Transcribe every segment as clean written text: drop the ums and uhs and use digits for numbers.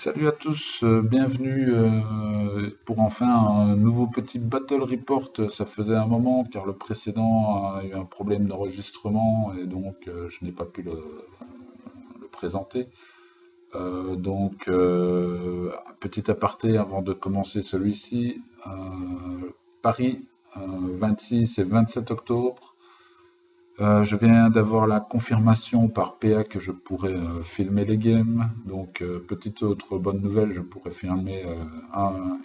Salut à tous, bienvenue pour enfin un nouveau petit Battle Report. Ça faisait un moment car le précédent a eu un problème d'enregistrement et donc je n'ai pas pu le présenter. Un petit aparté avant de commencer celui-ci. Paris, 26 et 27 octobre. Je viens d'avoir la confirmation par PA que je pourrais filmer les games. Donc, petite autre bonne nouvelle, je pourrais filmer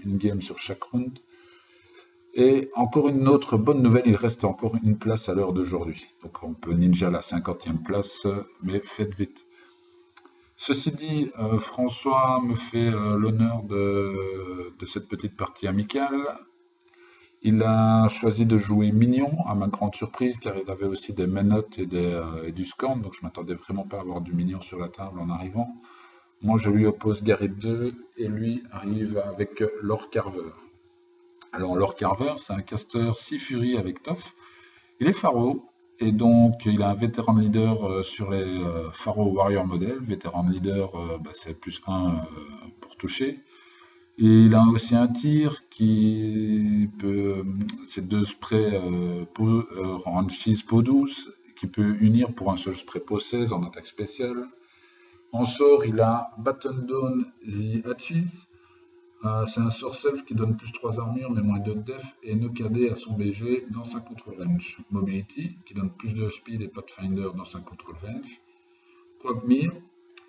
une game sur chaque round. Et encore une autre bonne nouvelle, il reste encore une place à l'heure d'aujourd'hui. Donc, on peut ninja la 50e place, mais faites vite. Ceci dit, François me fait l'honneur de cette petite partie amicale. Il a choisi de jouer Mignon, à ma grande surprise, car il avait aussi des menottes et du scorn, donc je m'attendais vraiment pas à avoir du Mignon sur la table en arrivant. Moi, je lui oppose Garrett 2, et lui arrive avec Lord Carver. Alors, Lord Carver, c'est un caster 6 Fury avec Toff. Il est Pharaoh, et donc il a un vétéran leader sur les Pharaoh Warrior Model. Vétéran leader, c'est plus 1 pour toucher. Et il a aussi un tir qui peut, c'est 2 sprays range 6 peau douce, qui peut unir pour un seul spray peau 16 en attaque spéciale. En sort, il a Batten Down the Hatches. C'est un sort self qui donne plus 3 armures mais moins 2 de def et KD à son BG dans sa control range. Mobility qui donne plus de speed et Pathfinder dans sa control range. Quagmire,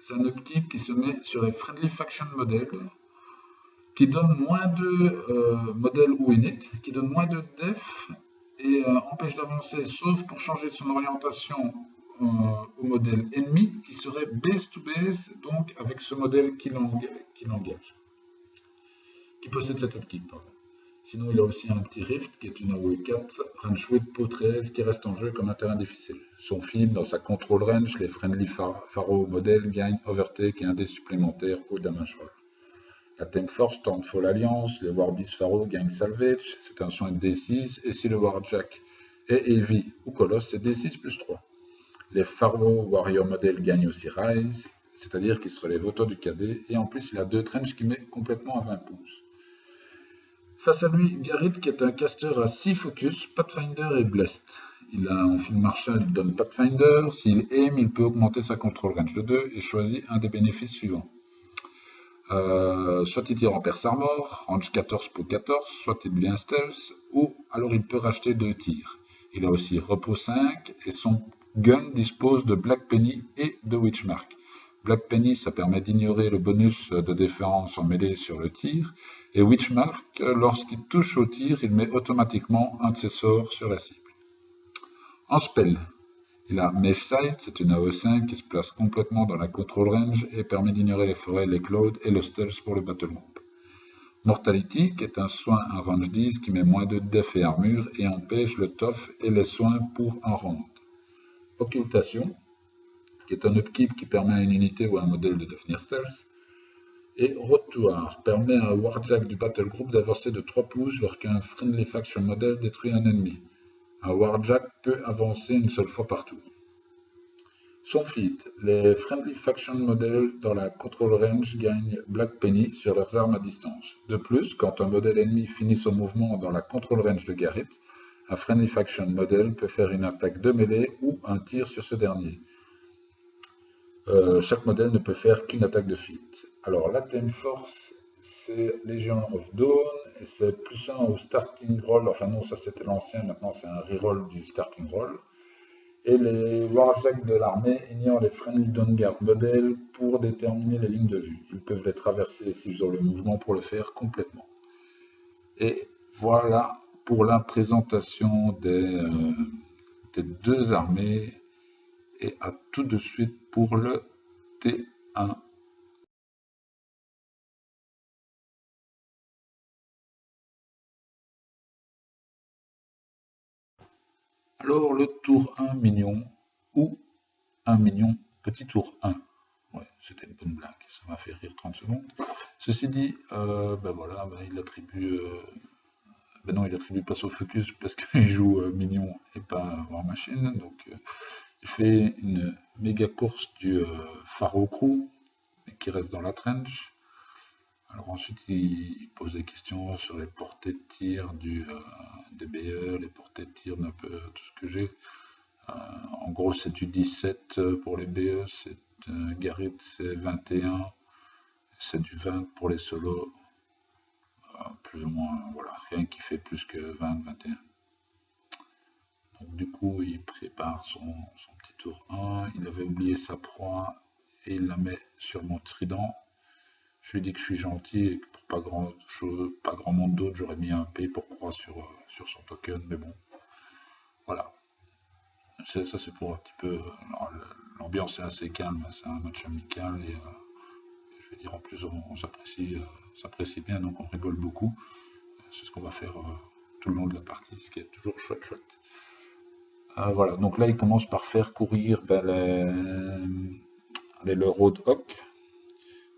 c'est un upkeep qui se met sur les Friendly Faction Models qui donne moins de modèle ou init, qui donne moins de def et empêche d'avancer, sauf pour changer son orientation au modèle ennemi, qui serait base to base, donc avec ce modèle qui l'engage, qui possède cette upkeep. Pardon. Sinon, il a aussi un petit Rift, qui est une AOE 4, range 8 peau 13, qui reste en jeu comme un terrain difficile. Son feed, dans sa control range, les friendly Pharaoh modèles gagnent overtake et un dé supplémentaire au damage roll. La Time Force, Stormfall Alliance, les Warbeast Pharaoh gagnent Salvage, c'est un soin de D6, et si le Warjack est Heavy ou Colosse, c'est D6 plus 3. Les Pharaoh Warrior Model gagnent aussi Rise, c'est-à-dire qu'il se relève auto du KD, et en plus il a 2 trenches qui met complètement à 20 pouces. Face à lui, Garrett qui est un caster à 6 focus, Pathfinder et Blessed. Il a en field marshal, il donne Pathfinder, s'il aime, il peut augmenter sa control range de 2 et choisit un des bénéfices suivants. Soit il tire en Perse Armor, range 14 pour 14, soit il devient stealth, ou alors il peut racheter 2 tirs. Il a aussi repos 5, et son gun dispose de Black Penny et de Witchmark. Black Penny, ça permet d'ignorer le bonus de défense en mêlée sur le tir, et Witchmark, lorsqu'il touche au tir, il met automatiquement un de ses sorts sur la cible. En spell, il a Mage Sight, c'est une AE5 qui se place complètement dans la control range et permet d'ignorer les forêts, les clouds et le stealth pour le battle group. Mortality, qui est un soin à range 10 qui met moins de def et armure et empêche le tough et les soins pour un round. Occultation, qui est un upkeep qui permet à une unité ou à un modèle de devenir stealth. Et Road to War, permet à un Warjack du battle group d'avancer de 3 pouces lorsqu'un Friendly Faction Model détruit un ennemi. Un Warjack peut avancer une seule fois par tour. Son feat, les Friendly Faction Models dans la control range gagnent Black Penny sur leurs armes à distance. De plus, quand un modèle ennemi finit son mouvement dans la control range de Garrett, un Friendly Faction Model peut faire une attaque de mêlée ou un tir sur ce dernier. Chaque modèle ne peut faire qu'une attaque de feat. Alors la Time Force, c'est Legion of Dawn, et c'est plus 1 au starting roll, enfin non, ça c'était l'ancien, maintenant c'est un reroll du starting roll. Et les Warjacks de l'armée ignorent les Friendly Dawnguard Models pour déterminer les lignes de vue. Ils peuvent les traverser s'ils ont le mouvement pour le faire complètement. Et voilà pour la présentation des 2 armées. Et à tout de suite pour le T1. Alors le tour 1 mignon ou un mignon petit tour 1. Ouais, c'était une bonne blague, ça m'a fait rire 30 secondes. Ceci dit, il attribue. Non, il attribue pas son focus parce qu'il joue mignon et pas War Machine. Donc il fait une méga course du Pharaoh Crew qui reste dans la trench. Alors ensuite, il pose des questions sur les portées de tir des BE, les portées de tir d'un peu tout ce que j'ai. En gros, c'est du 17 pour les BE, Garrett c'est 21, c'est du 20 pour les solos, plus ou moins, voilà, rien qui fait plus que 20-21. Donc du coup, il prépare son petit tour 1, il avait oublié sa proie et il la met sur mon trident. Je lui dis que je suis gentil et que pour pas grand chose, pas grand monde d'autre, j'aurais mis un P pour proie sur son token, mais bon, voilà. Ça c'est pour un petit peu. L'ambiance est assez calme, c'est un match amical et je veux dire en plus on s'apprécie bien, donc on rigole beaucoup. C'est ce qu'on va faire tout le long de la partie, ce qui est toujours chouette. Voilà, donc là il commence par faire courir le Roadhog.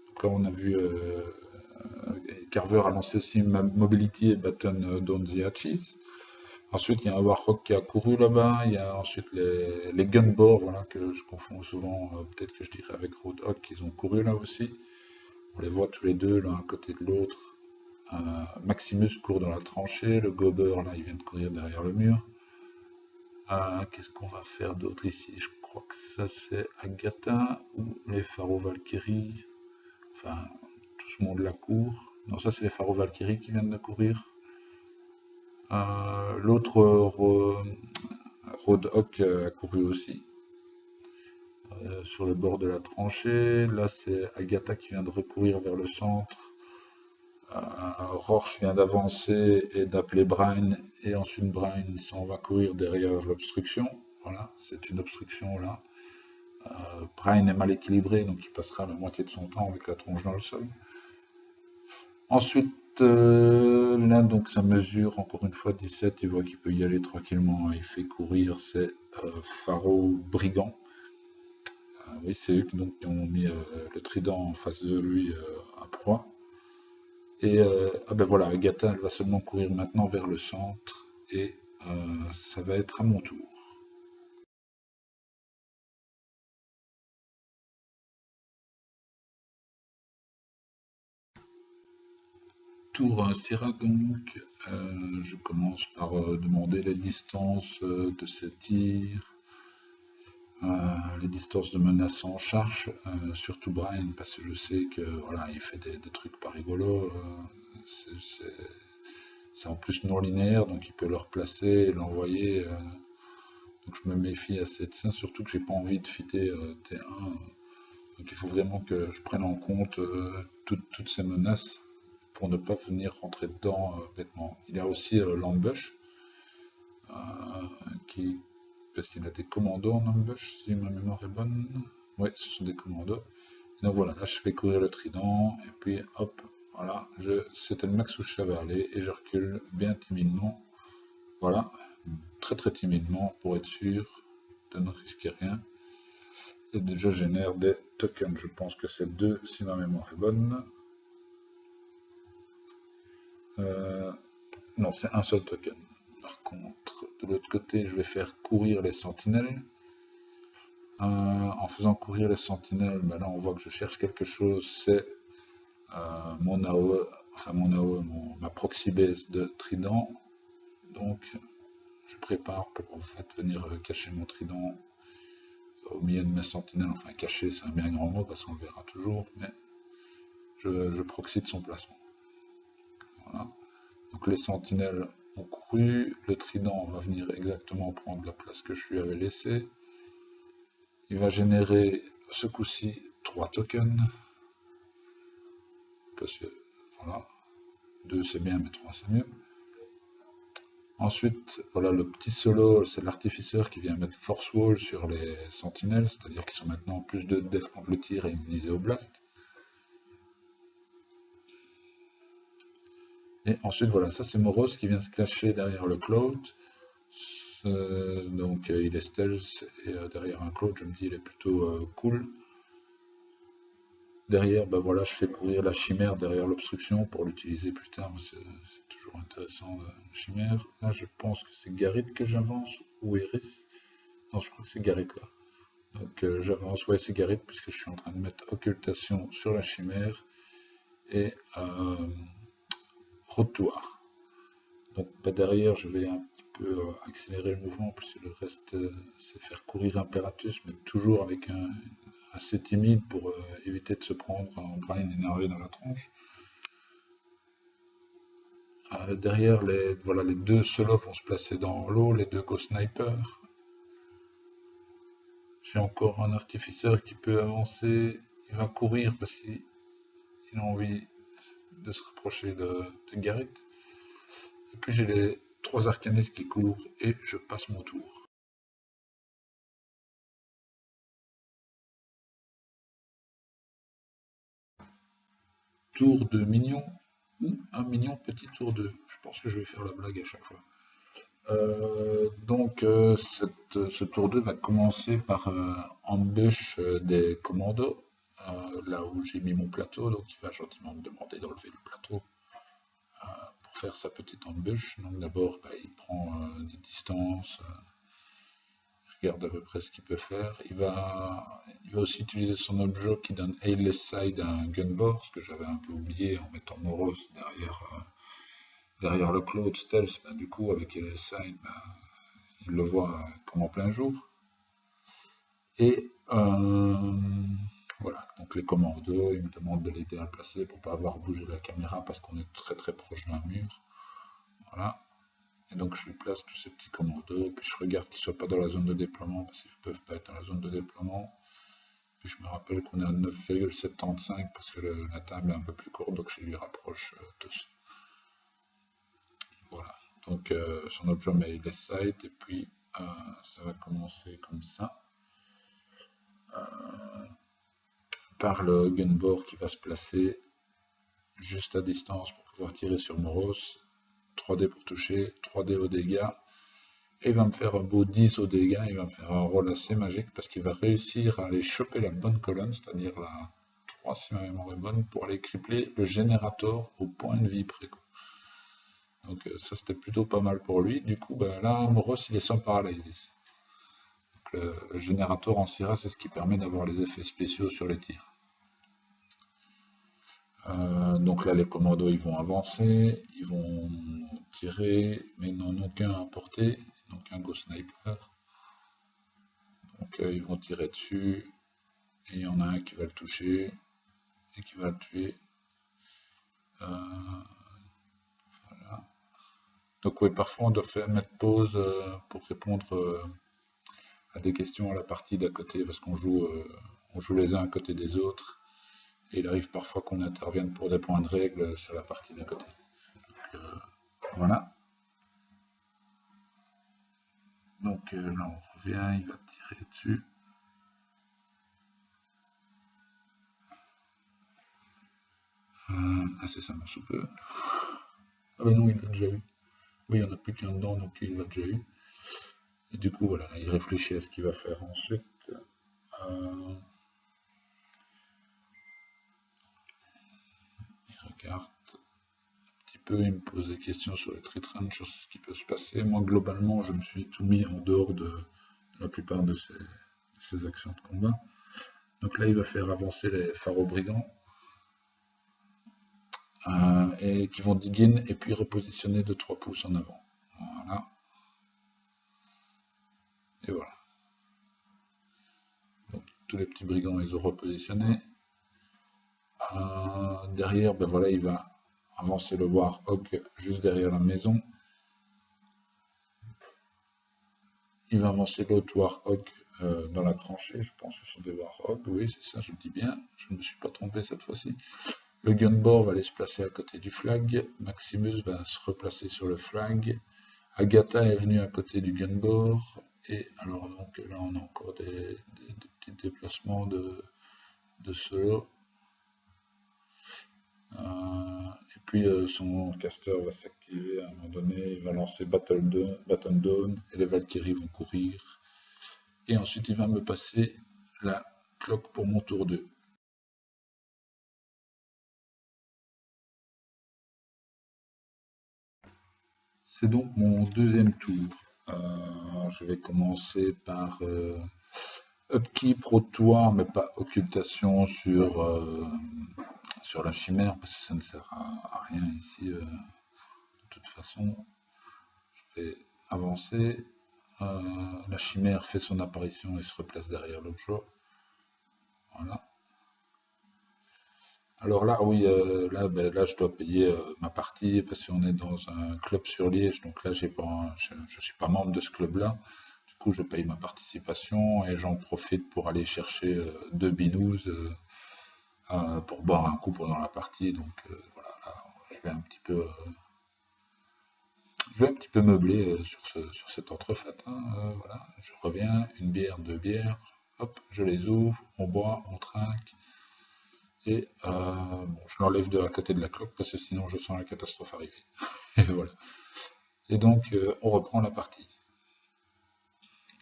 Donc là on a vu Carver a lancé aussi Mobility et Baton Down the Hatches. Ensuite, il y a un Warhawk qui a couru là-bas. Il y a ensuite les Gunbor, voilà, que je confonds souvent, peut-être que je dirais avec Roadhog, qu'ils ont couru là aussi. On les voit tous les deux, l'un à côté de l'autre. Maximus court dans la tranchée. Le Gober, là, il vient de courir derrière le mur. Qu'est-ce qu'on va faire d'autre ici? Je crois que ça, c'est Agatha ou les Pharaoh Valkyrie. Enfin, tout ce monde la court. Non, ça, c'est les Pharaoh Valkyrie qui viennent de courir. L'autre Roadhog a couru aussi sur le bord de la tranchée. Là, c'est Agatha qui vient de recourir vers le centre. Rorsch vient d'avancer et d'appeler Brian. Et ensuite, Brian s'en va courir derrière l'obstruction. Voilà, c'est une obstruction là. Brian est mal équilibré, donc il passera la moitié de son temps avec la tronche dans le sol. Ensuite, là, donc ça mesure encore une fois 17, il voit qu'il peut y aller tranquillement, il fait courir ses Pharaoh brigands. Oui, c'est eux qui ont mis le trident en face de lui à proie. Et ben voilà, Agatha, elle va seulement courir maintenant vers le centre, et ça va être à mon tour. Tour Syrah donc, je commence par demander les distances de ces tirs. Les distances de menace en charge, surtout Brian, parce que je sais que voilà, il fait des trucs pas rigolos. C'est en plus non linéaire, donc il peut le replacer et l'envoyer. Donc je me méfie assez de ça, surtout que j'ai pas envie de fitter T1. Donc il faut vraiment que je prenne en compte toutes ces menaces pour ne pas venir rentrer dedans bêtement. Il y a aussi l'ambush, qui parce qu'il a des commandos en ambush, si ma mémoire est bonne. Oui, ce sont des commandos. Et donc voilà, là je fais courir le trident, et puis hop, voilà, c'était le max où je savais aller, et je recule bien timidement. Voilà, très timidement pour être sûr de ne risquer rien. Et déjà je génère des tokens, je pense que c'est 2 si ma mémoire est bonne. Non, c'est un seul token. Par contre, de l'autre côté, je vais faire courir les sentinelles. En faisant courir les sentinelles, ben là on voit que je cherche quelque chose, c'est mon AOE, enfin ma proxy base de trident. Donc je prépare pour en fait venir cacher mon trident au milieu de mes sentinelles. Enfin cacher, c'est un bien grand mot parce qu'on le verra toujours, mais je proxy de son placement. Voilà. Donc les sentinelles ont couru, le trident va venir exactement prendre la place que je lui avais laissée. Il va générer ce coup-ci 3 tokens. Parce que voilà, 2 c'est bien, mais 3 c'est mieux. Ensuite, voilà, le petit solo, c'est l'artificeur qui vient mettre Force Wall sur les sentinelles, c'est-à-dire qu'ils sont maintenant plus de def contre le tir et immunisés au blast. Et ensuite, voilà, ça c'est Moros qui vient se cacher derrière le Cloud. Donc il est stealth, et derrière un Cloud, je me dis, il est plutôt cool. Derrière, ben voilà, je fais courir la chimère derrière l'obstruction pour l'utiliser plus tard. C'est toujours intéressant, la chimère. Là, je pense que c'est Garrett que j'avance, ou Eris. Non, je crois que c'est Garrett là. Donc j'avance, ouais, c'est Garrett, puisque je suis en train de mettre occultation sur la chimère. et rotoir. Donc derrière, je vais un petit peu accélérer le mouvement, puisque le reste, c'est faire courir Imperatus, mais toujours avec assez timide pour éviter de se prendre un Brian énervé dans la tronche. Derrière, les deux solos vont se placer dans l'eau, les deux Ghost Snipers. J'ai encore un artificeur qui peut avancer. Il va courir parce qu'il a envie de se rapprocher de Garrett. Et puis j'ai les 3 arcanistes qui courent et je passe mon tour. Tour de mignon ou un mignon petit tour 2. Je pense que je vais faire la blague à chaque fois. Donc ce tour 2 va commencer par ambush des commandos, là où j'ai mis mon plateau, donc il va gentiment me demander d'enlever le plateau pour faire sa petite ambush. Donc d'abord il prend des distances, il regarde à peu près ce qu'il peut faire. Il va aussi utiliser son objet qui donne Ailess Side à un gunboard, ce que j'avais un peu oublié en mettant Moros derrière le Cloud Stealth. Du coup avec Ailess Side, il le voit comme en plein jour. Et voilà, donc les commandos, ils me demandent de l'aider à le placer pour pas avoir bougé la caméra parce qu'on est très très proche d'un mur. Voilà. Et donc je lui place tous ces petits commandos, puis je regarde qu'ils ne soient pas dans la zone de déploiement parce qu'ils ne peuvent pas être dans la zone de déploiement. Puis je me rappelle qu'on est à 9,75 parce que la table est un peu plus courte, donc je lui rapproche tous. Voilà, donc son objet met les sites et puis ça va commencer comme ça. Par le gunboard qui va se placer juste à distance pour pouvoir tirer sur Moros. 3D pour toucher, 3D au dégâts. Et il va me faire un beau 10 au dégâts, il va me faire un rôle assez magique parce qu'il va réussir à aller choper la bonne colonne, c'est-à-dire la 3 si ma mémoire est bonne, pour aller crippler le générateur au point de vie près. Donc ça c'était plutôt pas mal pour lui. Du coup là Moros il est sans paralysis. Le générateur en Syrah, c'est ce qui permet d'avoir les effets spéciaux sur les tirs. Donc là, les commandos, ils vont avancer, ils vont tirer, mais ils n'en ont qu'un à porter, donc un Ghost Sniper. Donc ils vont tirer dessus, et il y en a un qui va le toucher, et qui va le tuer. Voilà. Donc oui, parfois on doit mettre pause pour répondre à des questions à la partie d'à côté, parce qu'on joue les uns à côté des autres. Et il arrive parfois qu'on intervienne pour des points de règle sur la partie d'à côté. Donc, voilà. Donc là on revient, il va tirer dessus. Incessamment sous peu. Ah ben non, il l'a déjà eu. Oui, il n'y en a plus qu'un dedans, donc il l'a déjà eu. Et du coup, voilà, il réfléchit à ce qu'il va faire ensuite. Il regarde un petit peu, il me pose des questions sur les tree range, sur ce qui peut se passer. Moi, globalement, je me suis tout mis en dehors de la plupart de ces actions de combat. Donc là, il va faire avancer les pharaons brigands. Et qui vont digin et puis repositionner de 3 pouces en avant. Voilà. Et voilà. Donc tous les petits brigands, ils ont repositionné. Derrière, ben voilà, il va avancer le Warhog juste derrière la maison. Il va avancer l'autre Warhog dans la tranchée, je pense que ce sont des Warhogs, oui c'est ça, je le dis bien, je ne me suis pas trompé cette fois-ci. Le gunboard va aller se placer à côté du flag, Maximus va se replacer sur le flag, Agatha est venue à côté du gunboard, et alors donc là on a encore des petits déplacements de solo. Et puis son caster va s'activer à un moment donné, il va lancer Baton Dawn et les Valkyries vont courir. Et ensuite il va me passer la cloque pour mon tour 2. C'est donc mon deuxième tour. Je vais commencer par upkeep, rotoire, mais pas occultation sur sur la chimère, parce que ça ne sert à rien ici. De toute façon, je vais avancer. La chimère fait son apparition et se replace derrière l'objet. Voilà. Alors là, oui, là, je dois payer ma partie parce qu'on est dans un club sur Liège, donc là, je ne suis pas membre de ce club-là. Du coup, je paye ma participation et j'en profite pour aller chercher 2 binous pour boire un coup pendant la partie. Donc voilà, là, je vais un petit peu meubler sur cette entrefaite, hein, voilà, je reviens, une bière, 2 bières, hop, je les ouvre, on boit, on trinque. Et bon, je l'enlève de à côté de la clope parce que sinon je sens la catastrophe arriver. Et voilà. Et donc on reprend la partie.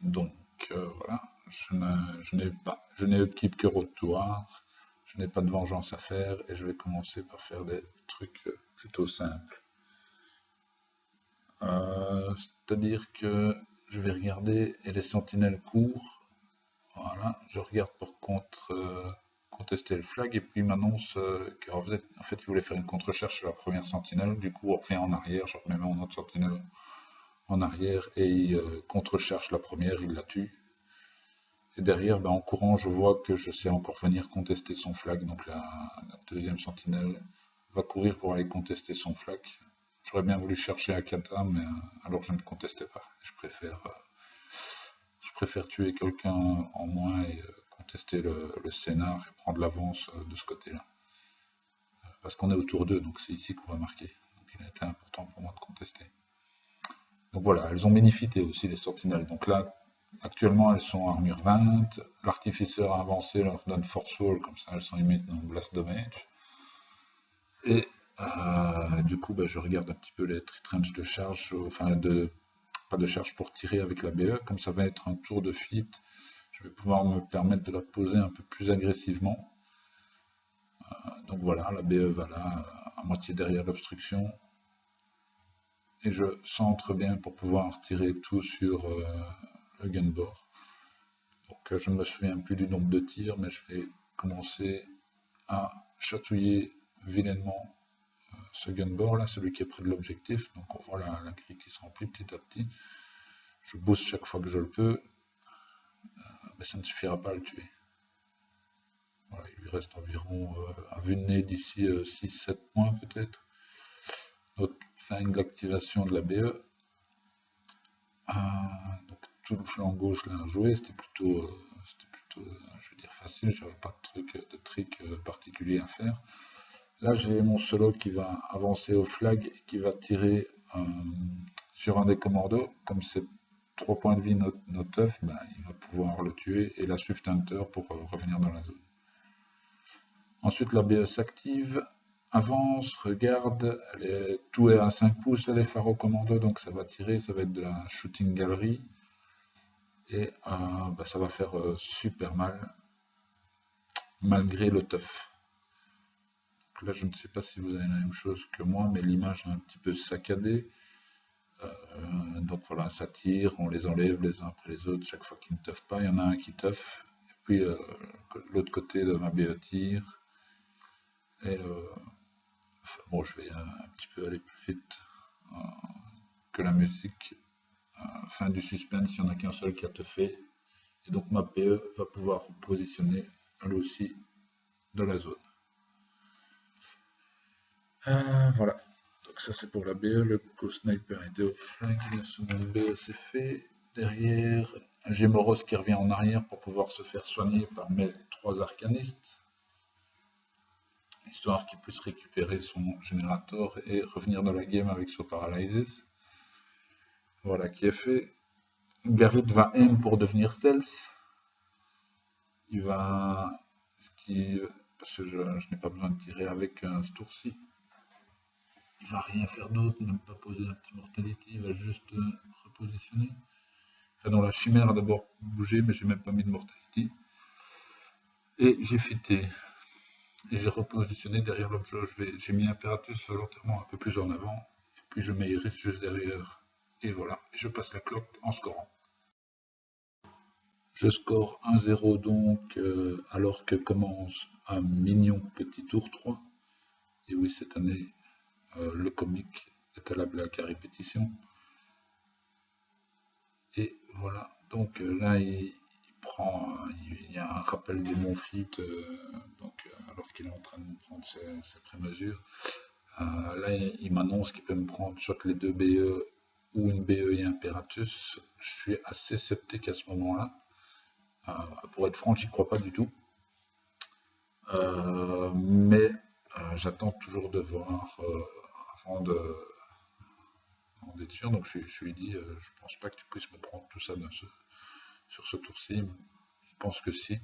Donc voilà, je n'ai upkeep que rotoire, je n'ai pas de vengeance à faire et je vais commencer par faire des trucs plutôt simples. C'est-à-dire que je vais regarder et les sentinelles courent. Voilà, je regarde pour contester le flag et puis il m'annonce qu'en fait il voulait faire une contre-recherche sur la première sentinelle. Du coup on revient en arrière, je remets mon autre sentinelle en arrière et il contre-recherche la première, il la tue. Et derrière, en courant, je vois que je sais encore venir contester son flag. Donc la deuxième sentinelle va courir pour aller contester son flag. J'aurais bien voulu chercher un kata, mais alors je ne contestais pas. Je préfère tuer quelqu'un en moins et contester le scénar et prendre l'avance de ce côté-là. Parce qu'on est autour d'eux, donc c'est ici qu'on va marquer. Donc il a été important pour moi de contester. Donc voilà, elles ont bénéficié aussi les sentinelles. Donc là, actuellement, elles sont armure 20. L'artificeur avancé leur donne force wall, comme ça elles sont immunes dans blast damage. Et du coup, je regarde un petit peu les trenches de charge, enfin pas de charge pour tirer avec la BE. Comme ça va être un tour de fuite, je vais pouvoir me permettre de la poser un peu plus agressivement. Donc voilà, la BE va là, à moitié derrière l'obstruction. Et je centre bien pour pouvoir tirer tout sur le gunboard. Donc je ne me souviens plus du nombre de tirs, mais je vais commencer à chatouiller vilainement ce gunboard là, celui qui est près de l'objectif. Donc on voit la grille qui se remplit petit à petit. Je booste chaque fois que je le peux, mais ça ne suffira pas à le tuer. Voilà, il lui reste environ, à vue de nez, d'ici 6-7 points peut-être. Fin de l'activation de la BE. Donc tout le flanc gauche là joué, c'était plutôt, je veux dire, facile, j'avais pas de trick particulier à faire. Là j'ai mon solo qui va avancer au flag et qui va tirer sur un des commandos. Comme c'est 3 points de vie notre teuf, il va pouvoir le tuer et la Swift Hunter pour revenir dans la zone. Ensuite la BE s'active, avance, regarde, tout est à 5 pouces là, les phares au commando, donc ça va tirer, ça va être de la shooting gallery. Et ça va faire super mal, malgré le teuf. Donc là, je ne sais pas si vous avez la même chose que moi, mais l'image est un petit peu saccadée. Donc voilà, ça tire, on les enlève les uns après les autres, chaque fois qu'ils ne teufent pas, il y en a un qui teuf, et puis l'autre côté de ma BE tire. Et bon, je vais un petit peu aller plus vite que la musique. Fin du suspense, il n'y en a qu'un seul qui a teufé. Et donc ma PE va pouvoir positionner elle aussi dans la zone. Voilà. Donc ça c'est pour la BE, le co-sniper était au flank, la seconde BE c'est fait. Derrière, j'ai Moros qui revient en arrière pour pouvoir se faire soigner par mes 3 arcanistes. Histoire qu'il puisse récupérer son générateur et revenir dans la game avec son Paralysis. Voilà qui est fait. Garrett va aim pour devenir stealth. Il va... parce que je n'ai pas besoin de tirer avec ce tour-ci. Il va rien faire d'autre, même pas poser un petit mortality, il va juste repositionner. Enfin non, la chimère a d'abord bougé, mais j'ai même pas mis de mortality. Et j'ai fité. Et j'ai repositionné derrière l'objet. J'ai mis Imperatus volontairement un peu plus en avant. Et puis je mets Iris juste derrière. Et voilà, et je passe la cloque en scorant. Je score 1-0 donc, alors que commence un mignon petit tour 3. Et oui, cette année, le comic est à la blague à répétition. Et voilà, donc là, il y a un rappel des Monfils, alors qu'il est en train de prendre ses prémesures. Là, il m'annonce qu'il peut me prendre soit les deux BE ou une BE et Imperatus. Je suis assez sceptique à ce moment-là. Pour être franc, j'y crois pas du tout. Mais j'attends toujours de voir avant d'être sûr. Donc je lui dis, je pense pas que tu puisses me prendre tout ça sur ce tour-ci. Il pense que si.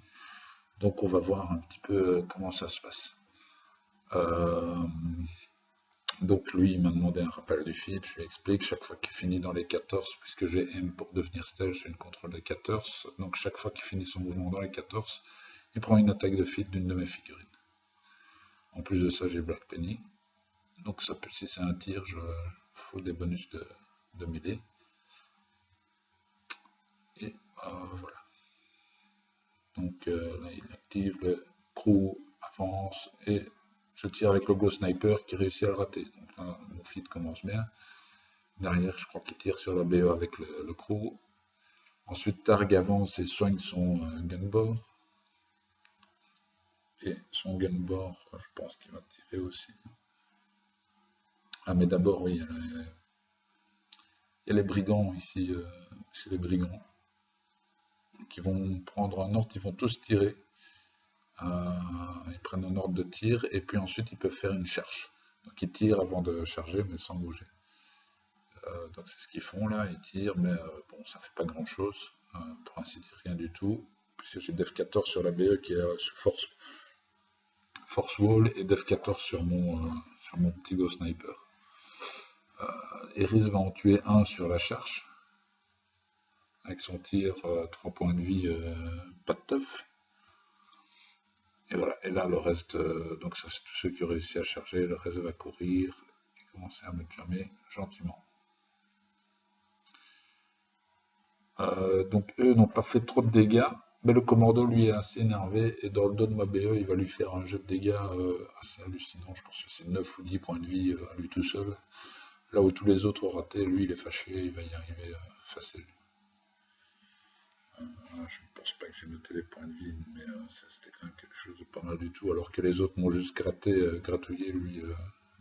Donc on va voir un petit peu comment ça se passe. Donc lui, il m'a demandé un rappel du feed, je lui explique, chaque fois qu'il finit dans les 14, puisque j'ai M pour devenir stage, j'ai une contrôle des 14, donc chaque fois qu'il finit son mouvement dans les 14, il prend une attaque de feed d'une de mes figurines. En plus de ça, j'ai Black Penny, donc ça peut, si c'est un tir, je faut des bonus de mêlée. Et voilà. Donc là, il active le crew, avance, et je tire avec le Go Sniper qui réussit à le rater. Donc là, mon feed commence bien. Derrière, je crois qu'il tire sur la BE avec le crew. Ensuite, Targ avance et soigne son gunbore. Et son gunbore, je pense qu'il va tirer aussi. Ah, mais d'abord, oui, il y a les brigands ici. C'est les brigands qui vont prendre un ordre, ils vont tous tirer. Ils prennent un ordre de tir et puis ensuite ils peuvent faire une charge. Donc ils tirent avant de charger, mais sans bouger. Donc c'est ce qu'ils font là, ils tirent, mais bon, ça fait pas grand chose, pour ainsi dire rien du tout, puisque j'ai Def 14 sur la BE qui est sous force wall et Def 14 sur mon petit Go Sniper. Eris va en tuer un sur la charge, avec son tir 3 points de vie, pas de teuf. Et voilà, et là le reste, donc ça c'est tous ceux qui ont réussi à charger, le reste va courir et commencer à me jammer gentiment. Donc eux n'ont pas fait trop de dégâts, mais le commando lui est assez énervé et dans le dos de ma BE il va lui faire un jet de dégâts assez hallucinant, je pense que c'est 9 ou 10 points de vie à lui tout seul. Là où tous les autres ont raté, lui il est fâché, il va y arriver facile. Je ne pense pas que j'ai noté les points de vie, mais c'était quand même quelque chose de pas mal du tout, alors que les autres m'ont juste gratouillé, lui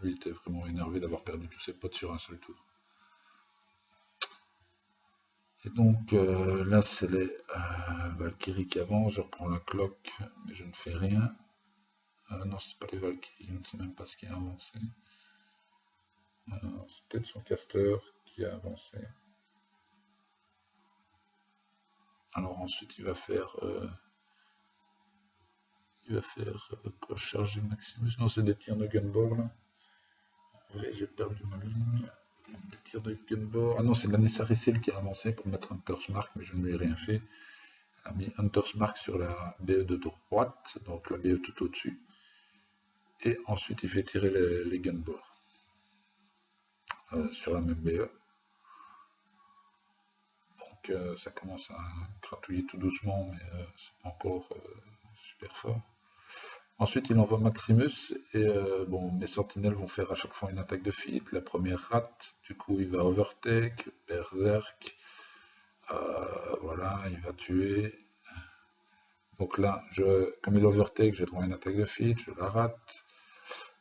était vraiment énervé d'avoir perdu tous ses potes sur un seul tour. Et donc là c'est les Valkyries qui avancent, je reprends la cloque mais je ne fais rien. Non, c'est pas les Valkyries, je ne sais même pas ce qui a avancé. C'est peut-être son caster qui a avancé. Alors ensuite il va faire quoi, charger Maximus. Non, c'est des tirs de gunbore là. Oui, j'ai perdu ma ligne. Des tirs de gunbore. Ah non, c'est Vanessa Rissel qui a avancé pour mettre Hunter's Mark, mais je ne lui ai rien fait. Elle a mis Hunter's Mark sur la BE de droite, donc la BE tout au-dessus. Et ensuite il fait tirer les gunbore sur la même BE. Donc ça commence à gratouiller tout doucement, mais c'est pas encore super fort. Ensuite, il envoie Maximus et bon, mes sentinelles vont faire à chaque fois une attaque de feed. La première rate, du coup, il va overtake, berserk. Voilà, il va tuer. Donc là, comme il overtake, j'ai droit à une attaque de feed, je la rate.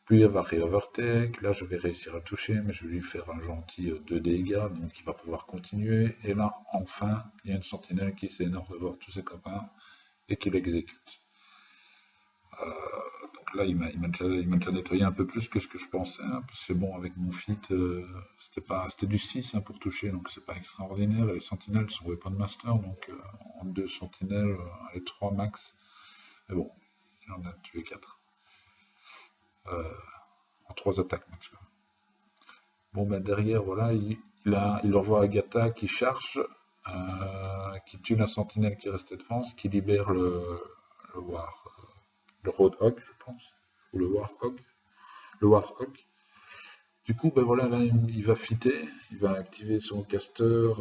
Puis il va re-overtake. Là, je vais réussir à toucher, mais je vais lui faire un gentil 2 dégâts, donc il va pouvoir continuer. Et là, enfin, il y a une sentinelle qui s'énerve de voir tous ses copains et qui l'exécute. Donc là, il m'a déjà nettoyé un peu plus que ce que je pensais, hein, parce que bon, avec mon fit, c'était du 6 hein, pour toucher, donc c'est pas extraordinaire. Et les sentinelles sont weapon master, donc en 2 sentinelles, allez, 3 max. Mais bon, il en a tué 4. En 3 attaques max. Bon, ben derrière, voilà, il envoie Agatha qui charge, qui tue la sentinelle qui restait devant, ce qui libère le Roadhog, je pense, ou le Warhog. Le Warhog. Du coup, ben voilà, là, il va fitter, il va activer son caster.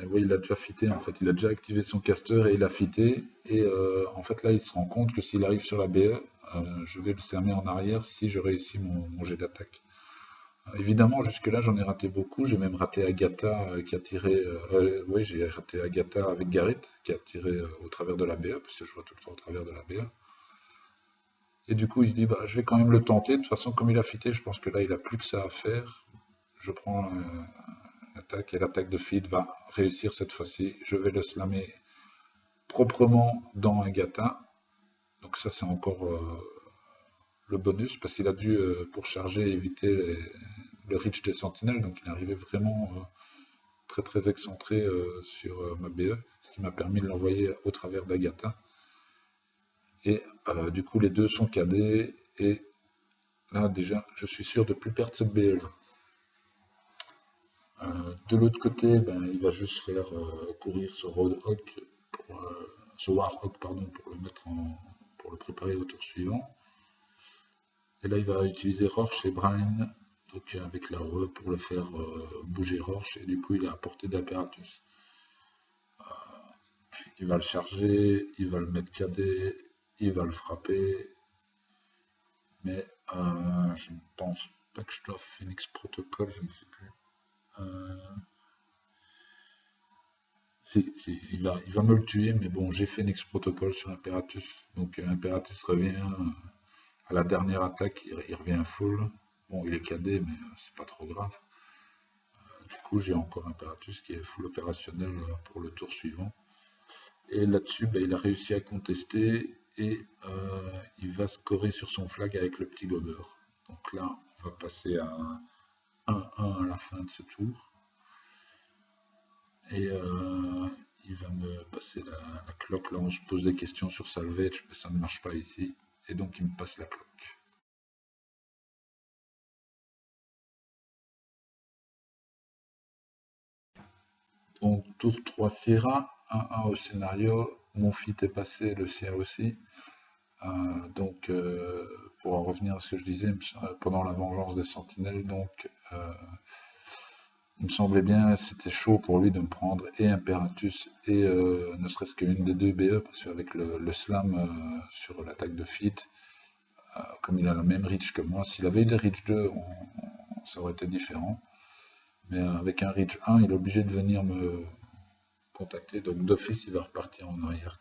Oui, il a déjà fité en fait, il a déjà activé son caster et il a fité. Et en fait là, il se rend compte que s'il arrive sur la BE, je vais le cerner en arrière si je réussis mon jet d'attaque. Évidemment, jusque-là, j'en ai raté beaucoup. J'ai même raté Agatha qui a tiré. Oui, j'ai raté Agatha avec Garrett qui a tiré au travers de la BE, parce que je vois tout le temps au travers de la BE. Et du coup, il se dit, bah, je vais quand même le tenter. De toute façon, comme il a fité, je pense que là, il a plus que ça à faire. Je prends l'attaque et l'attaque de feed va réussir cette fois-ci. Je vais le slammer proprement dans Agatha. Donc ça, c'est encore le bonus, parce qu'il a dû, pour charger, éviter le reach des sentinelles. Donc il est arrivé vraiment très très excentré sur ma BE, ce qui m'a permis de l'envoyer au travers d'Agatha. Et du coup, les deux sont cadés. Et là, déjà, je suis sûr de plus perdre cette BE là. De l'autre côté, ben, il va juste faire courir ce Roadhog, ce Warhawk, pardon, pour le mettre pour le préparer au tour suivant. Et là, il va utiliser Rorsch et Brian, donc avec la RE pour le faire bouger Rorsch, et du coup, il est à portée d'Apparatus. Il va le charger, il va le mettre KD, il va le frapper, mais je ne pense pas que je dois Phoenix Protocol, je ne sais plus. Si, il va me le tuer, mais bon, j'ai Phoenix Protocol sur Imperatus, donc Imperatus revient à la dernière attaque, il revient full. Bon, il est KD, mais c'est pas trop grave. Du coup, j'ai encore Imperatus qui est full opérationnel pour le tour suivant. Et là-dessus, ben, il a réussi à contester et il va scorer sur son flag avec le petit gober. Donc là, on va passer à 1-1 à la fin de ce tour. Et il va me passer la cloque. Là, on se pose des questions sur Salvage, mais ça ne marche pas ici. Et donc, il me passe la cloque. Donc, tour 3 Sierra, 1-1 au scénario. Mon fit est passé, le sien aussi. Donc, pour en revenir à ce que je disais, pendant la vengeance des sentinelles, donc, il me semblait bien, c'était chaud pour lui de me prendre et Imperatus et ne serait-ce qu'une des deux BE, parce qu'avec le slam sur l'attaque de feed, comme il a la même reach que moi, s'il avait eu des reach 2, ça aurait été différent. Mais avec un reach 1, il est obligé de venir me contacter, donc d'office, il va repartir en arrière.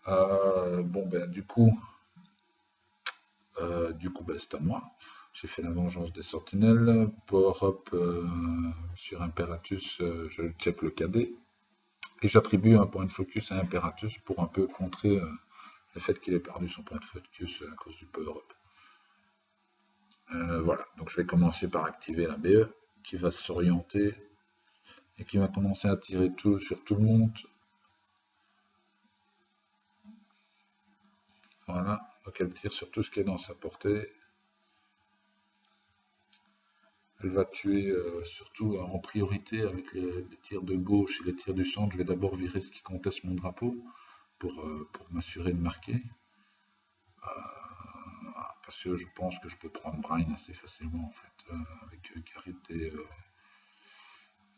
Bon, ben, du coup ben, c'est à moi. J'ai fait la vengeance des sentinelles. Power up sur Imperatus, je check le KD. Et j'attribue un point de focus à Imperatus pour un peu contrer le fait qu'il ait perdu son point de focus à cause du power up. Voilà, donc je vais commencer par activer la BE qui va s'orienter et qui va commencer à tirer sur tout le monde. Voilà, donc elle tire sur tout ce qui est dans sa portée. Elle va tuer surtout en priorité avec les tirs de gauche et les tirs du centre. Je vais d'abord virer ce qui conteste mon drapeau pour m'assurer de marquer. Parce que je pense que je peux prendre Brian assez facilement en fait, avec Garrett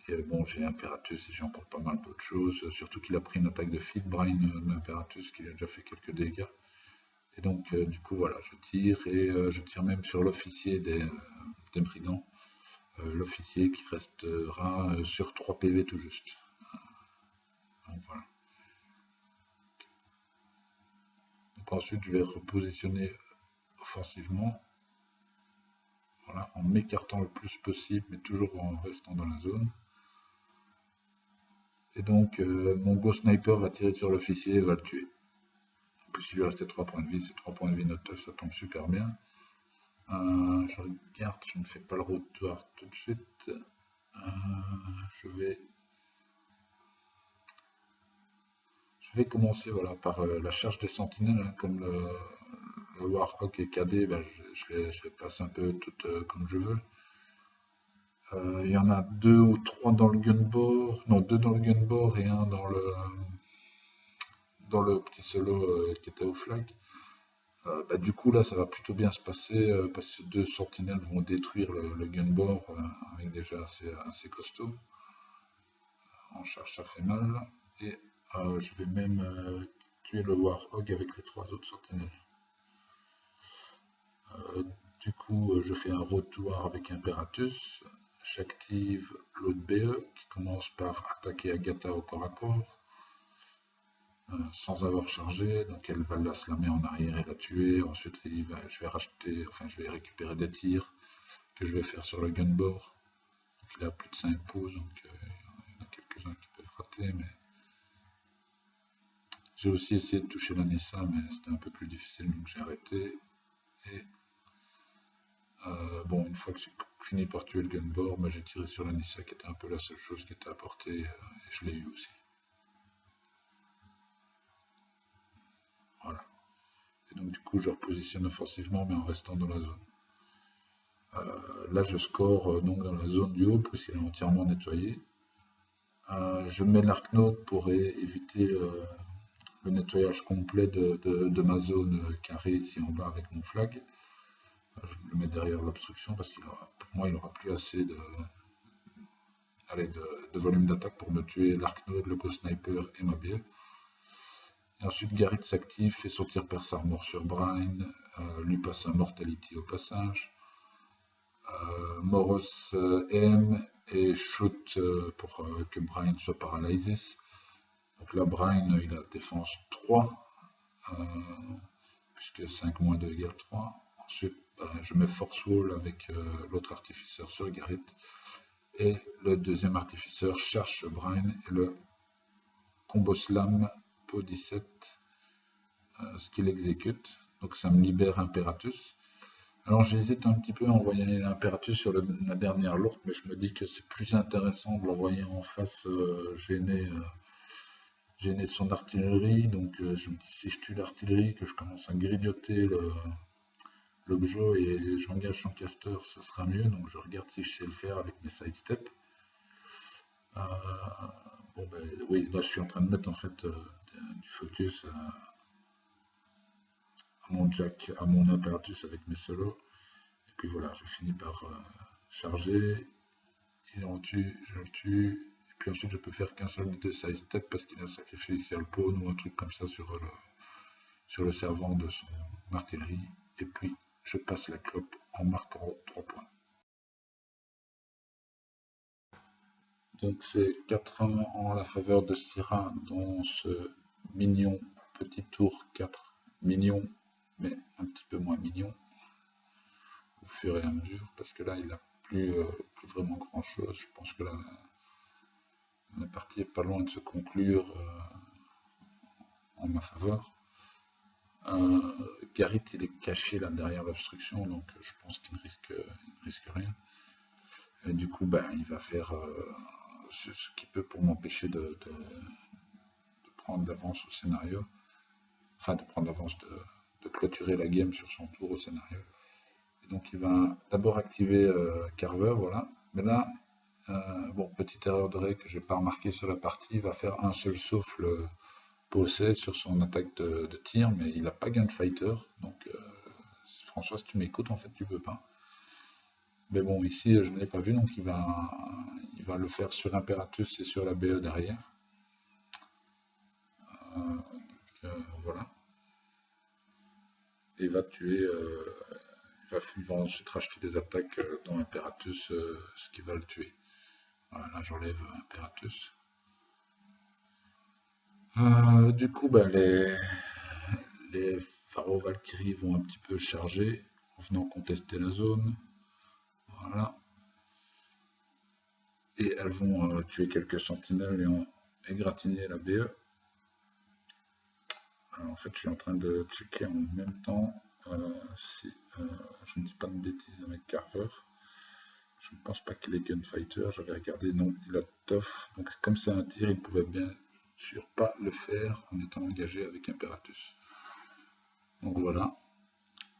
et bon, j'ai Imperatus et j'ai encore pas mal d'autres choses. Surtout qu'il a pris une attaque de feed, Brian Imperatus, qui a déjà fait quelques dégâts. Et donc, du coup, voilà, je tire et je tire même sur l'officier des brigands. L'officier qui restera sur 3 PV tout juste. Donc voilà. Donc ensuite, je vais repositionner offensivement. Voilà, en m'écartant le plus possible, mais toujours en restant dans la zone. Et donc, mon Ghost Sniper va tirer sur l'officier et va le tuer. En plus, il lui restait 3 points de vie, c'est 3 points de vie notre ça tombe super bien. Je regarde, je ne fais pas le rotoir tout de suite. Je vais commencer voilà, par la charge des sentinelles, hein, comme le Warhawk est KD, ben, je les passe un peu toutes comme je veux. Il y en a 2 ou 3 dans le gunbore, non 2 dans le gunbore et un dans le petit solo qui était au flag. Bah, du coup là ça va plutôt bien se passer parce que 2 sentinelles vont détruire le gunbore avec déjà assez costaud. en charge ça fait mal. Et je vais même tuer le Warhog avec les 3 autres sentinelles. Du coup, je fais un retour avec Imperatus. J'active l'autre BE qui commence par attaquer Agatha au corps à corps. Sans avoir chargé, donc elle va la slammer en arrière et la tuer. Ensuite, je vais racheter, enfin je vais récupérer des tirs que je vais faire sur le gunboard. Donc il a plus de 5 pouces, donc il y en a quelques-uns qui peuvent rater, mais j'ai aussi essayé de toucher la Nissa, mais c'était un peu plus difficile, donc j'ai arrêté. Et bon, une fois que j'ai fini par tuer le gunboard, j'ai tiré sur la Nissa qui était un peu la seule chose qui était à portée, et je l'ai eu aussi. Voilà. Et donc du coup je repositionne offensivement mais en restant dans la zone. Là je score donc dans la zone du haut puisqu'il est entièrement nettoyé. Je mets l'Arknaut pour éviter le nettoyage complet de ma zone carrée ici en bas avec mon flag. Je le mets derrière l'obstruction parce qu'il pour moi il n'aura plus assez de volume d'attaque pour me tuer l'Arknaut, le Ghost Sniper et ma BE. Et ensuite Garrett s'active, fait son tir perce armor sur Brian, lui passe un Mortality au passage. Moros aim et shoot pour que Brian soit paralysé. Donc là Brian il a défense 3, puisque 5-2 égale 3. Ensuite je mets force wall avec l'autre artificeur sur Garrett. Et le deuxième artificeur cherche Brian et le combo slam po 17, ce qu'il exécute. Donc ça me libère Imperatus. Alors j'hésite un petit peu à envoyer l'Imperatus sur la dernière lourde, mais je me dis que c'est plus intéressant de l'envoyer en face gêner son artillerie. Donc je me dis si je tue l'artillerie, que je commence à grignoter l'objet et j'engage son caster, ce sera mieux. Donc je regarde si je sais le faire avec mes sidestep. Bon ben oui, là je suis en train de mettre en fait du focus à mon jack, à mon Imperatus avec mes solos. Et puis voilà, je finis par charger, il en tue, je le tue, et puis ensuite je peux faire qu'un seul des deux side step parce qu'il a sacrifié ici le pawn ou un truc comme ça sur le servant de son artillerie, et puis je passe la clope en marquant 3 points. Donc c'est 4-1 en la faveur de Syrah dans ce mignon petit tour 4, mignon mais un petit peu moins mignon au fur et à mesure, parce que là il n'a plus vraiment grand chose. Je pense que là la partie est pas loin de se conclure en ma faveur. Garrett il est caché là derrière l'obstruction, donc je pense qu'il ne risque rien. Et du coup il va faire ce qu'il peut pour m'empêcher de prendre d'avance au scénario, enfin de prendre d'avance, de clôturer la game sur son tour au scénario. Et donc il va d'abord activer Carver, voilà, mais là bon, petite erreur de règle que j'ai pas remarqué sur la partie, il va faire un seul souffle possède sur son attaque de tir, mais il n'a pas Gunfighter, donc François, si tu m'écoutes, en fait, tu peux pas. Mais bon, ici, je ne l'ai pas vu, donc il va le faire sur Imperatus et sur la BE derrière. Voilà. Et il va tuer, il va ensuite racheter des attaques dans Imperatus, ce qui va le tuer. Voilà, là j'enlève Imperatus. Du coup, les Pharaons Valkyrie vont un petit peu charger en venant contester la zone. Voilà. Et elles vont tuer quelques sentinelles et égratigner la BE. Alors, en fait, je suis en train de checker en même temps si je ne dis pas de bêtises avec Carver. Je ne pense pas qu'il ait Gunfighter. J'avais regardé, non, il a Tough. Donc, comme c'est un tir, il ne pouvait bien sûr pas le faire en étant engagé avec Imperatus. Donc voilà.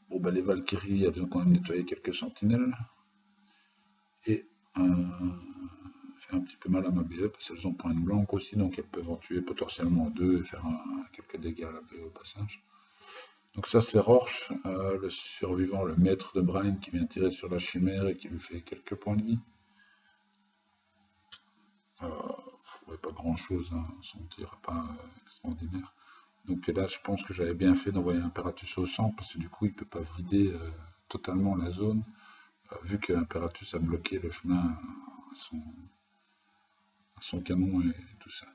Bon, les Valkyries, elles ont quand même nettoyé quelques sentinelles. Et fait un petit peu mal à ma BE parce qu'elles ont point de blanc aussi, donc elles peuvent en tuer potentiellement 2 et faire quelques dégâts à la BE au passage. Donc ça c'est Rorsch, le survivant, le maître de Brian qui vient tirer sur la chimère et qui lui fait quelques points de vie. trouvais pas grand-chose, hein, son tir pas extraordinaire. Donc là, je pense que j'avais bien fait d'envoyer Imperatus au centre, parce que du coup, il peut pas vider totalement la zone, vu que Imperatus a bloqué le chemin à son canon et tout ça.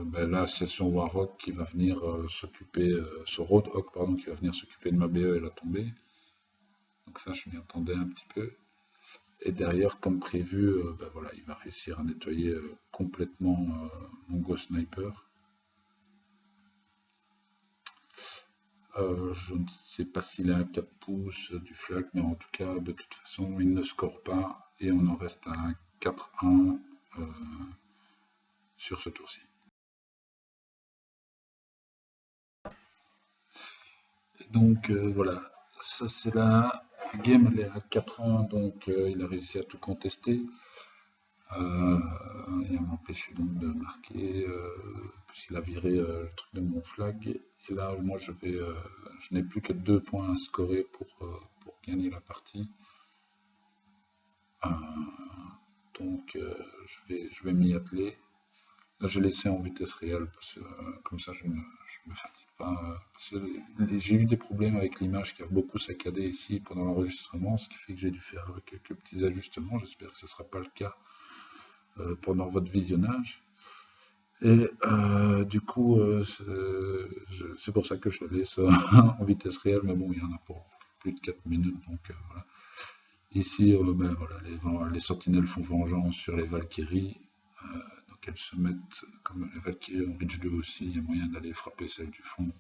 Ben là, c'est son Warhawk qui va venir s'occuper, ce Roadhog, pardon, qui va venir s'occuper de ma BE et la tomber. Donc ça, je m'y attendais un petit peu. Et derrière, comme prévu, ben voilà, il va réussir à nettoyer complètement mon Ghost Sniper. Je ne sais pas s'il a 4 pouces du flag, mais en tout cas, de toute façon, il ne score pas et on en reste à 4-1 sur ce tour-ci. Donc voilà, ça c'est la game, elle est à 4-1, donc il a réussi à tout contester. Il m'a empêché donc de marquer, puisqu'il a viré le truc de mon flag. Et là, moi, je n'ai plus que 2 points à scorer pour gagner la partie. Donc, je vais m'y atteler. Là, j'ai laissé en vitesse réelle, parce que comme ça, je me fatigue pas. J'ai eu des problèmes avec l'image qui a beaucoup saccadé ici pendant l'enregistrement, ce qui fait que j'ai dû faire quelques petits ajustements. J'espère que ce ne sera pas le cas pendant votre visionnage. Et du coup, c'est pour ça que je laisse en vitesse réelle, mais bon, il y en a pour plus de 4 minutes, donc voilà. Ici, ben, voilà, les sentinelles font vengeance sur les Valkyries, donc elles se mettent, comme les Valkyries en Reach 2 aussi, il y a moyen d'aller frapper celles du fond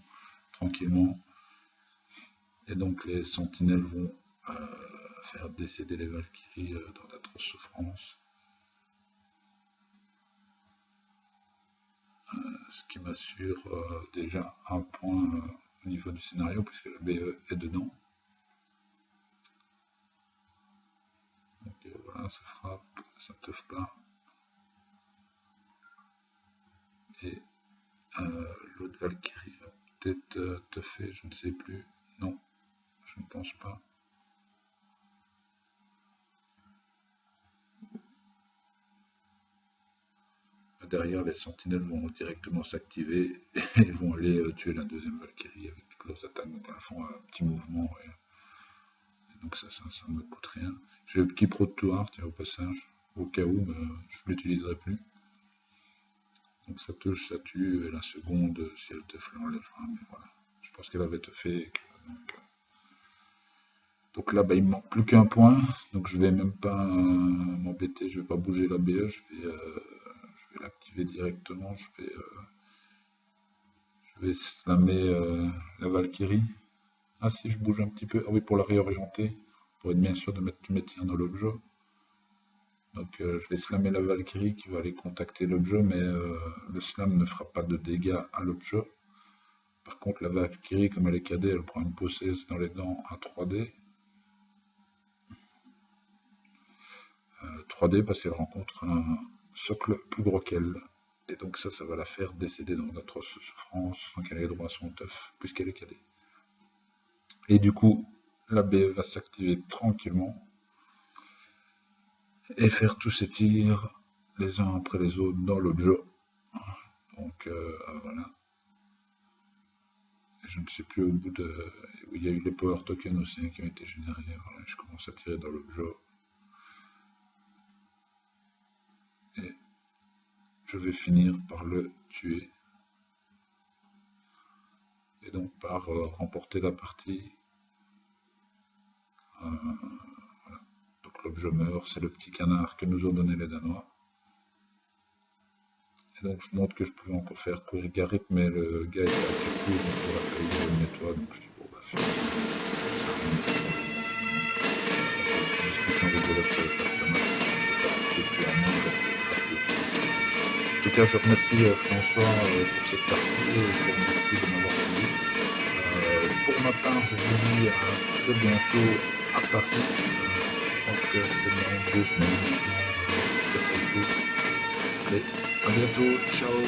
tranquillement. Et donc les sentinelles vont faire décéder les Valkyries dans d'atroces souffrances. Ce qui m'assure déjà un point au niveau du scénario, puisque la BE est dedans. Donc voilà, ça frappe, ça ne teuf pas. Et l'autre Valkyrie va peut-être teuffer, je ne sais plus. Non, je ne pense pas. Derrière, les sentinelles vont directement s'activer et vont aller tuer la deuxième Valkyrie avec toutes leurs attaques. Donc elles font un petit mouvement. Et donc ça ne me coûte rien. J'ai le petit prototype, tiens, au passage, au cas où, mais je ne l'utiliserai plus. Donc ça touche, ça tue, et la seconde, si elle teuf, l'enlèvera, mais voilà. Je pense qu'elle avait teufé. Donc là, bah, il me manque plus qu'un point, donc je vais même pas m'embêter, je vais pas bouger la BE, je vais l'activer directement, je vais slammer la Valkyrie. Ah si, je bouge un petit peu, ah oui, pour la réorienter, pour être bien sûr de mettre mes tirs dans l'objet. Donc je vais slammer la Valkyrie qui va aller contacter l'objet, mais le slam ne fera pas de dégâts à l'objet. Par contre, la Valkyrie, comme elle est cadée, elle prend une possesse dans les dents à 3D. 3D parce qu'elle rencontre un socle plus gros qu'elle. Et donc ça va la faire décéder dans d'atroces souffrances sans qu'elle ait droit à son teuf, puisqu'elle est cadée. Et du coup, la BE va s'activer tranquillement et faire tous ses tirs les uns après les autres dans l'objet. Donc voilà. Et je ne sais plus au bout de... Il y a eu les power tokens aussi qui ont été générés. Voilà, je commence à tirer dans l'objet. Et je vais finir par le tuer. Et donc par remporter la partie. Voilà. Donc l'objet meurt, c'est le petit canard que nous ont donné les Danois. Et donc je montre que je pouvais encore faire courir Garrett, mais le gars était à 4 pouces, donc il aura fallu que je le nettoie. Donc je dis bon bah ça c'est une petite discussion rigolote après le match, parce qu'on peut faire un peu finalement alors que la partie est finie. En tout cas, je remercie François pour cette partie et je vous remercie de m'avoir suivi. Pour ma part, je vous dis à très bientôt à Paris. Je crois que c'est dans 2 semaines maintenant, 14 jours. Allez, à bientôt, ciao!